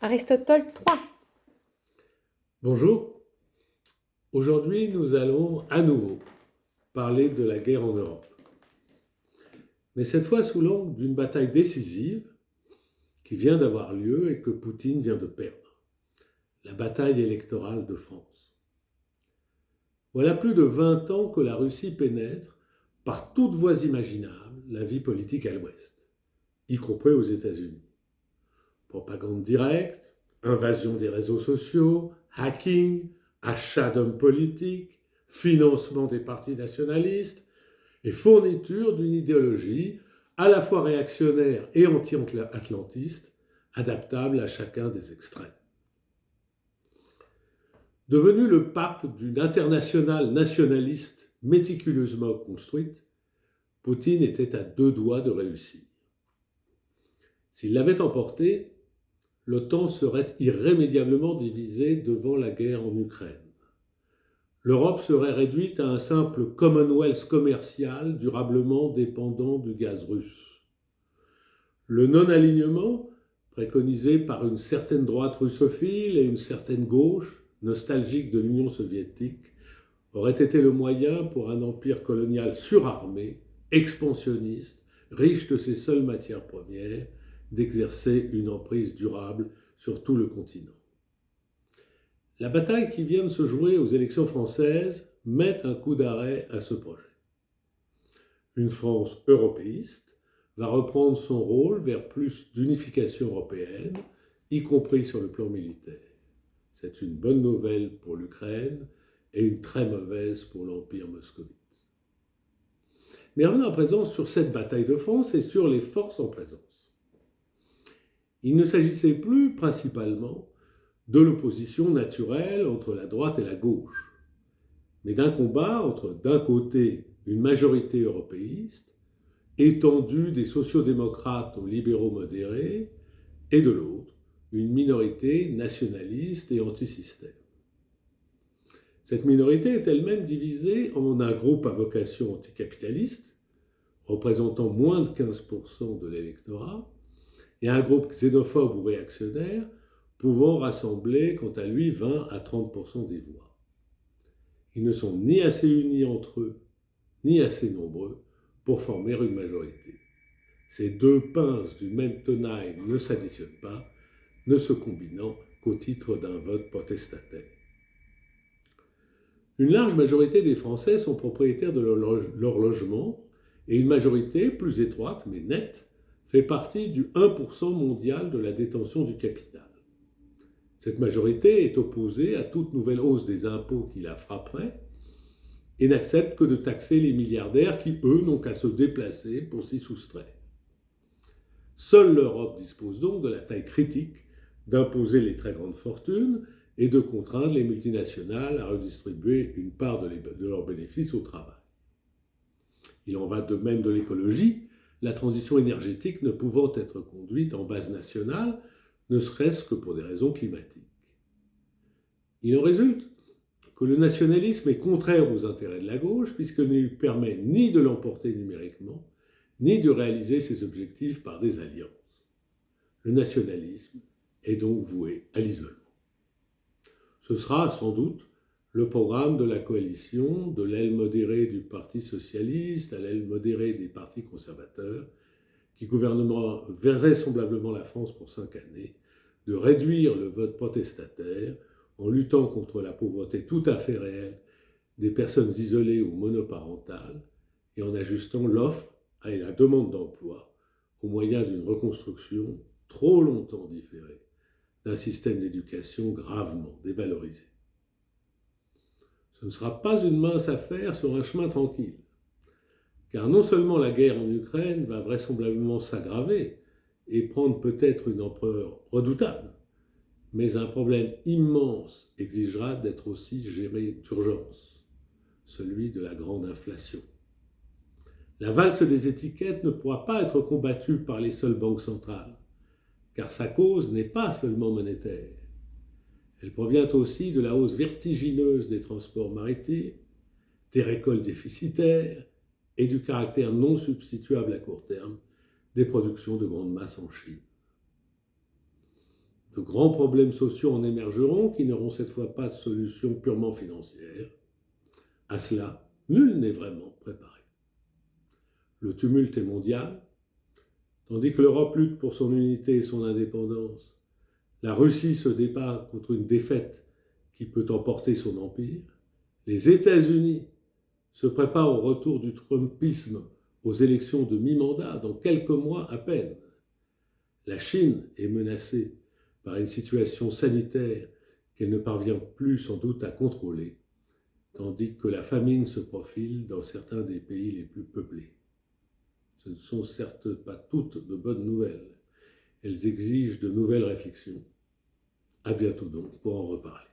Aristote 3. Bonjour, aujourd'hui nous allons à nouveau parler de la guerre en Europe. Mais cette fois sous l'angle d'une bataille décisive qui vient d'avoir lieu et que Poutine vient de perdre. La bataille électorale de France. Voilà plus de 20 ans que la Russie pénètre par toutes voies imaginables la vie politique à l'Ouest, y compris aux États-Unis. Propagande directe, invasion des réseaux sociaux, hacking, achat d'hommes politiques, financement des partis nationalistes et fourniture d'une idéologie à la fois réactionnaire et anti-atlantiste, adaptable à chacun des extrêmes. Devenu le pape d'une internationale nationaliste méticuleusement construite, Poutine était à deux doigts de réussir. S'il l'avait emporté, l'OTAN serait irrémédiablement divisée devant la guerre en Ukraine. L'Europe serait réduite à un simple Commonwealth commercial durablement dépendant du gaz russe. Le non-alignement, préconisé par une certaine droite russophile et une certaine gauche, nostalgique de l'Union soviétique, aurait été le moyen pour un empire colonial surarmé, expansionniste, riche de ses seules matières premières, d'exercer une emprise durable sur tout le continent. La bataille qui vient de se jouer aux élections françaises met un coup d'arrêt à ce projet. Une France européiste va reprendre son rôle vers plus d'unification européenne, y compris sur le plan militaire. C'est une bonne nouvelle pour l'Ukraine et une très mauvaise pour l'Empire moscovite. Mais revenons à présent sur cette bataille de France et sur les forces en présence. Il ne s'agissait plus principalement de l'opposition naturelle entre la droite et la gauche, mais d'un combat entre, d'un côté, une majorité européiste, étendue des sociodémocrates aux libéraux modérés, et de l'autre, une minorité nationaliste et antisystème. Cette minorité est elle-même divisée en un groupe à vocation anticapitaliste, représentant moins de 15% de l'électorat, et un groupe xénophobe ou réactionnaire, pouvant rassembler quant à lui 20 à 30% des voix. Ils ne sont ni assez unis entre eux, ni assez nombreux pour former une majorité. Ces deux pinces du même tenaille ne s'additionnent pas, ne se combinant qu'au titre d'un vote protestataire. Une large majorité des Français sont propriétaires de leur logement et une majorité, plus étroite mais nette, fait partie du 1% mondial de la détention du capital. Cette majorité est opposée à toute nouvelle hausse des impôts qui la frapperait et n'accepte que de taxer les milliardaires qui, eux, n'ont qu'à se déplacer pour s'y soustraire. Seule l'Europe dispose donc de la taille critique d'imposer les très grandes fortunes et de contraindre les multinationales à redistribuer une part de leurs bénéfices au travail. Il en va de même de l'écologie, la transition énergétique ne pouvant être conduite en base nationale, ne serait-ce que pour des raisons climatiques. Il en résulte que le nationalisme est contraire aux intérêts de la gauche puisqu'il ne lui permet ni de l'emporter numériquement, ni de réaliser ses objectifs par des alliances. Le nationalisme est donc voué à l'isolement. Ce sera sans doute le programme de la coalition de l'aile modérée du Parti socialiste à l'aile modérée des partis conservateurs qui gouvernera vraisemblablement la France pour 5 années, de réduire le vote protestataire en luttant contre la pauvreté tout à fait réelle des personnes isolées ou monoparentales et en ajustant l'offre et la demande d'emploi au moyen d'une reconstruction trop longtemps différée d'un système d'éducation gravement dévalorisé. Ce ne sera pas une mince affaire sur un chemin tranquille, car non seulement la guerre en Ukraine va vraisemblablement s'aggraver et prendre peut-être une ampleur redoutable, mais un problème immense exigera d'être aussi géré d'urgence, celui de la grande inflation. La valse des étiquettes ne pourra pas être combattue par les seules banques centrales, car sa cause n'est pas seulement monétaire. Elle provient aussi de la hausse vertigineuse des transports maritimes, des récoltes déficitaires et du caractère non substituable à court terme des productions de grande masse en Chine. De grands problèmes sociaux en émergeront qui n'auront cette fois pas de solution purement financière. À cela, nul n'est vraiment préparé. Le tumulte est mondial, tandis que l'Europe lutte pour son unité et son indépendance. La Russie se débat contre une défaite qui peut emporter son empire. Les États-Unis se préparent au retour du trumpisme aux élections de mi-mandat dans quelques mois à peine. La Chine est menacée par une situation sanitaire qu'elle ne parvient plus sans doute à contrôler, tandis que la famine se profile dans certains des pays les plus peuplés. Ce ne sont certes pas toutes de bonnes nouvelles. Elles exigent de nouvelles réflexions. À bientôt donc pour en reparler.